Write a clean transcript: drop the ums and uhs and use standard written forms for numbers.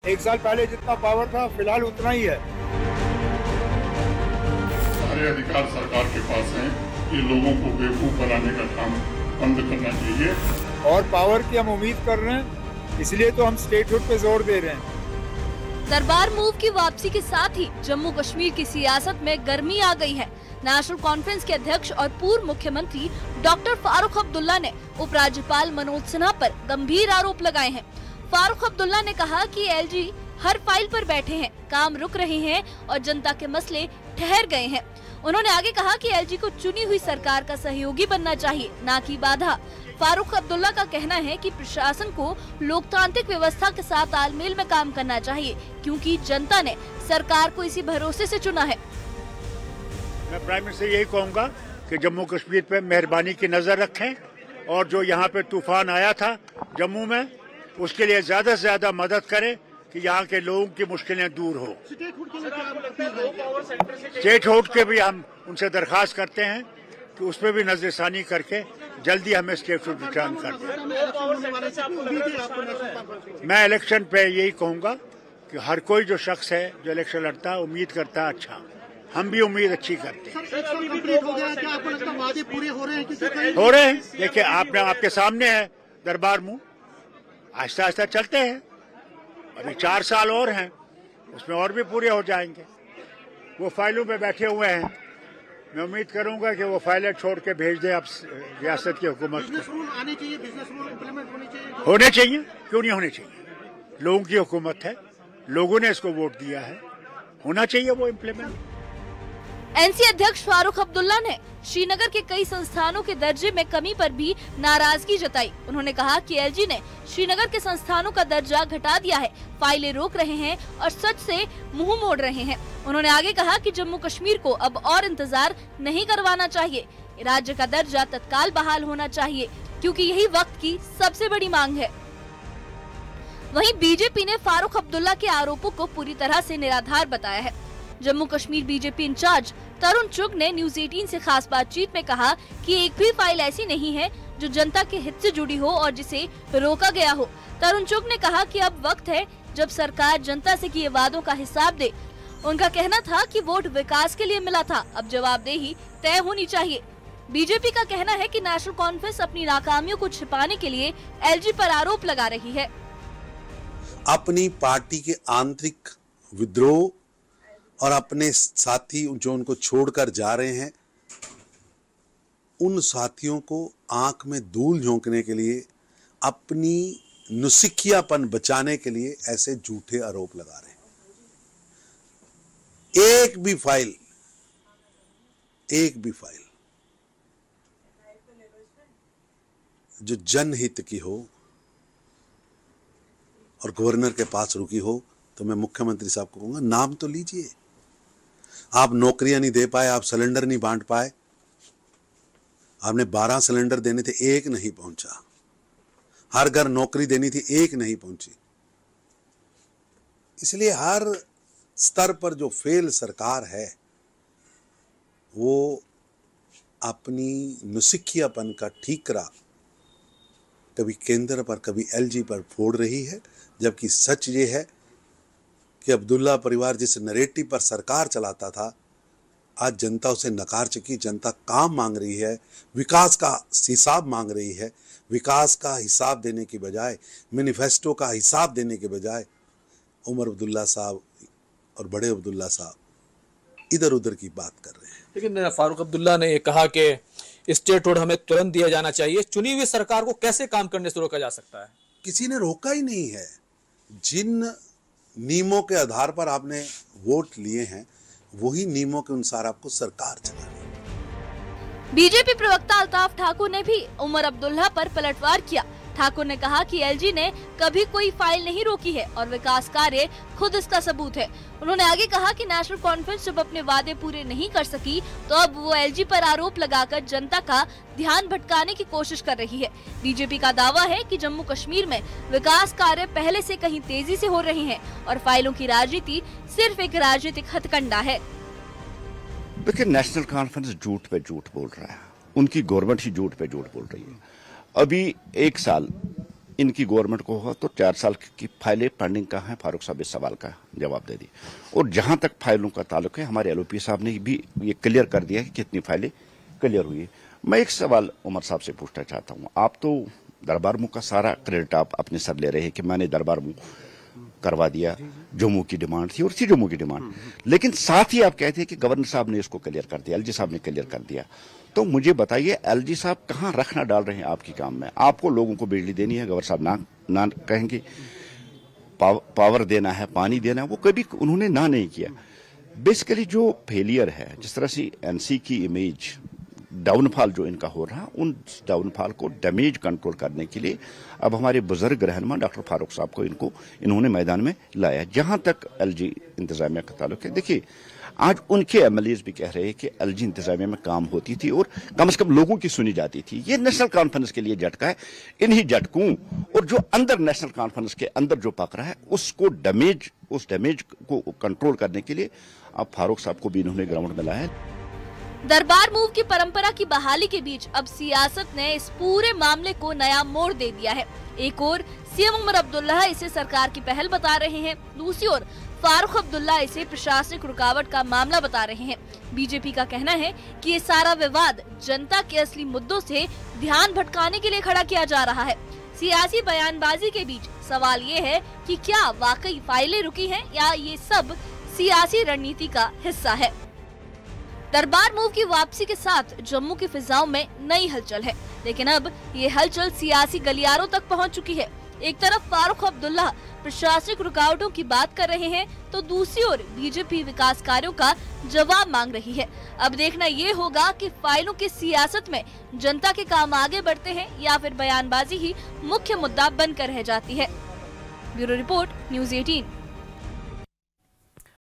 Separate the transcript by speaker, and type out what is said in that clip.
Speaker 1: 1 साल पहले जितना पावर था फिलहाल उतना ही है।
Speaker 2: सारे अधिकार सरकार के पास हैं। ये लोगों को बेवकूफ बनाने का काम बंद करना चाहिए।
Speaker 1: और पावर की हम उम्मीद कर रहे हैं, इसलिए तो हम स्टेटहुड पे जोर दे रहे हैं।
Speaker 3: दरबार मूव की वापसी के साथ ही जम्मू कश्मीर की सियासत में गर्मी आ गई है। नेशनल कॉन्फ्रेंस के अध्यक्ष और पूर्व मुख्यमंत्री डॉक्टर फारूक अब्दुल्ला ने उपराज्यपाल मनोज सिन्हा पर गंभीर आरोप लगाए हैं। फारूक अब्दुल्ला ने कहा कि एलजी हर फाइल पर बैठे हैं, काम रुक रहे हैं और जनता के मसले ठहर गए हैं। उन्होंने आगे कहा कि एलजी को चुनी हुई सरकार का सहयोगी बनना चाहिए, न कि बाधा। फारूक अब्दुल्ला का कहना है कि प्रशासन को लोकतांत्रिक व्यवस्था के साथ तालमेल में काम करना चाहिए, क्योंकि जनता ने सरकार को इसी भरोसे से चुना है।
Speaker 1: मैं प्राइम मिनिस्टर यही कहूँगा कि जम्मू कश्मीर पे मेहरबानी की नजर रखें और जो यहाँ पे तूफान आया था जम्मू में, उसके लिए ज्यादा से ज्यादा मदद करें कि यहाँ के लोगों की मुश्किलें दूर हो। स्टेटहुड के भी हम उनसे दरखास्त करते हैं कि उस पर भी नजरसानी करके जल्दी हमें स्टेटहुड रिटर्न कर दें। मैं इलेक्शन पे यही कहूँगा कि हर कोई जो शख्स है जो इलेक्शन लड़ता है उम्मीद करता है अच्छा, हम भी उम्मीद अच्छी करते हैं। हो रहे हैं। देखिए आपके सामने है दरबार मूव, आहिस्ता आहिस्ता चलते हैं। अभी 4 साल और हैं, उसमें और भी पूरे हो जाएंगे। वो फाइलों पे बैठे हुए हैं, मैं उम्मीद करूंगा कि वो फाइलें छोड़ के भेज दें अब रियासत की हुकूमत को। होने चाहिए, क्यों नहीं होने चाहिए? लोगों की हुकूमत है, लोगों ने इसको वोट दिया है, होना चाहिए वो इम्प्लीमेंट।
Speaker 3: एनसी अध्यक्ष फारूक अब्दुल्ला ने श्रीनगर के कई संस्थानों के दर्जे में कमी पर भी नाराजगी जताई। उन्होंने कहा कि एलजी ने श्रीनगर के संस्थानों का दर्जा घटा दिया है, फाइलें रोक रहे हैं और सच से मुंह मोड़ रहे हैं। उन्होंने आगे कहा कि जम्मू कश्मीर को अब और इंतजार नहीं करवाना चाहिए, राज्य का दर्जा तत्काल बहाल होना चाहिए, क्योंकि यही वक्त की सबसे बड़ी मांग है। वहीं बीजेपी ने फारूक अब्दुल्ला के आरोपों को पूरी तरह से निराधार बताया है। जम्मू कश्मीर बीजेपी इंचार्ज तरुण चुग ने न्यूज 18 से खास बातचीत में कहा कि एक भी फाइल ऐसी नहीं है जो जनता के हित से जुड़ी हो और जिसे रोका गया हो। तरुण चुग ने कहा कि अब वक्त है जब सरकार जनता से किए वादों का हिसाब दे। उनका कहना था कि वोट विकास के लिए मिला था, अब जवाबदेही तय होनी चाहिए। बीजेपी का कहना है कि नेशनल कॉन्फ्रेंस अपनी नाकामियों को छिपाने के लिए एलजी पर आरोप लगा रही है।
Speaker 4: अपनी पार्टी के आंतरिक विद्रोह और अपने साथी जो उनको छोड़कर जा रहे हैं, उन साथियों को आंख में धूल झोंकने के लिए, अपनी नुसिखियापन बचाने के लिए ऐसे झूठे आरोप लगा रहे हैं। एक भी फाइल जो जनहित की हो और गवर्नर के पास रुकी हो, तो मैं मुख्यमंत्री साहब को कहूंगा नाम तो लीजिए। आप नौकरियां नहीं दे पाए, आप सिलेंडर नहीं बांट पाए, आपने 12 सिलेंडर देने थे, एक नहीं पहुंचा। हर घर नौकरी देनी थी, एक नहीं पहुंची। इसलिए हर स्तर पर जो फेल सरकार है वो अपनी नुसिखियापन का ठीकरा कभी केंद्र पर कभी एलजी पर फोड़ रही है, जबकि सच ये है कि अब्दुल्ला परिवार जिस नैरेटिव पर सरकार चलाता था, आज जनता उसे नकार चुकी। जनता काम मांग रही है, विकास का हिसाब मांग रही है। विकास का हिसाब देने की बजाय, मैनिफेस्टो का हिसाब देने के बजाय उमर अब्दुल्ला साहब और बड़े अब्दुल्ला साहब इधर उधर की बात कर रहे हैं।
Speaker 5: लेकिन फारूक अब्दुल्ला ने कहा कि स्टेटहुड हमें तुरंत दिया जाना चाहिए। चुनी हुई सरकार को कैसे काम करने से रोका जा सकता है?
Speaker 4: किसी ने रोका ही नहीं है। जिन नियमों के आधार पर आपने वोट लिए हैं, वही नियमों के अनुसार आपको सरकार चलानी है।
Speaker 3: बीजेपी प्रवक्ता अल्ताफ ठाकुर ने भी उमर अब्दुल्ला पर पलटवार किया। ठाकुर ने कहा कि एलजी ने कभी कोई फाइल नहीं रोकी है और विकास कार्य खुद इसका सबूत है। उन्होंने आगे कहा कि नेशनल कॉन्फ्रेंस जब अपने वादे पूरे नहीं कर सकी तो अब वो एलजी पर आरोप लगाकर जनता का ध्यान भटकाने की कोशिश कर रही है। बीजेपी का दावा है कि जम्मू कश्मीर में विकास कार्य पहले से कहीं तेजी से हो रहे हैं और फाइलों की राजनीति सिर्फ एक राजनीतिक हथकंडा है।
Speaker 6: देखिए, नेशनल कॉन्फ्रेंस झूठ पे झूठ बोल रहा है, उनकी गवर्नमेंट ही झूठ पे झूठ बोल रही है। अभी 1 साल इनकी गवर्नमेंट को होगा तो 4 साल की फाइलें पेंडिंग का है। फारूक साहब इस सवाल का जवाब दे दी। और जहां तक फाइलों का ताल्लुक है, हमारे एलओपी साहब ने भी ये क्लियर कर दिया कि कितनी फाइलें क्लियर हुई है। मैं एक सवाल उमर साहब से पूछना चाहता हूँ। आप तो दरबार मुँह का सारा क्रेडिट आप अपने सर ले रहे हैं कि मैंने दरबार मुँह करवा दिया, जम्मू की डिमांड थी और थी जम्मू की डिमांड, लेकिन साथ ही आप कहते हैं कि गवर्नर साहब ने इसको क्लियर कर दिया, एलजी साहब ने क्लियर कर दिया। तो मुझे बताइए, एलजी साहब कहाँ रखना डाल रहे हैं आपकी काम में? आपको लोगों को बिजली देनी है, गवर्नर साहब ना कहेंगे, पावर देना है, पानी देना है, वो कभी उन्होंने ना नहीं किया। बेसिकली जो फेलियर है, जिस तरह से एनसी की इमेज डाउनफॉल जो इनका हो रहा, उन डाउनफॉल को डैमेज कंट्रोल करने के लिए अब हमारे बुजुर्ग रहनुमा डॉक्टर फारूक साहब को इन्होंने मैदान में लाया। जहां तक एलजी इंतजामिया का ताल्लुक है, देखिए आज उनके एमएलएज भी कह रहे हैं कि एलजी इंतजामिया में काम होती थी और कम से कम लोगों की सुनी जाती थी। ये नेशनल कॉन्फ्रेंस के लिए झटका है। इन्हीं झटकों और जो अंदर नेशनल कॉन्फ्रेंस के अंदर जो पक रहा है, उस डैमेज को कंट्रोल करने के लिए अब फारूक साहब को भी इन्होंने ग्राउंड में लाया है।
Speaker 3: दरबार मूव की परंपरा की बहाली के बीच अब सियासत ने इस पूरे मामले को नया मोड़ दे दिया है। एक ओर सीएम उमर अब्दुल्ला इसे सरकार की पहल बता रहे हैं, दूसरी ओर फारूक अब्दुल्ला इसे प्रशासनिक रुकावट का मामला बता रहे हैं। बीजेपी का कहना है कि ये सारा विवाद जनता के असली मुद्दों से ध्यान भटकाने के लिए खड़ा किया जा रहा है। सियासी बयानबाजी के बीच सवाल ये है कि क्या वाकई फाइलें रुकी हैं या ये सब सियासी रणनीति का हिस्सा है। दरबार मूव की वापसी के साथ जम्मू की फिजाओं में नई हलचल है, लेकिन अब ये हलचल सियासी गलियारों तक पहुंच चुकी है। एक तरफ फारूक अब्दुल्ला प्रशासनिक रुकावटों की बात कर रहे हैं, तो दूसरी ओर बीजेपी विकास कार्यों का जवाब मांग रही है। अब देखना ये होगा कि फाइलों की सियासत में जनता के काम आगे बढ़ते हैं या फिर बयानबाजी ही मुख्य मुद्दा बनकर रह जाती है। Bureau report, news 18।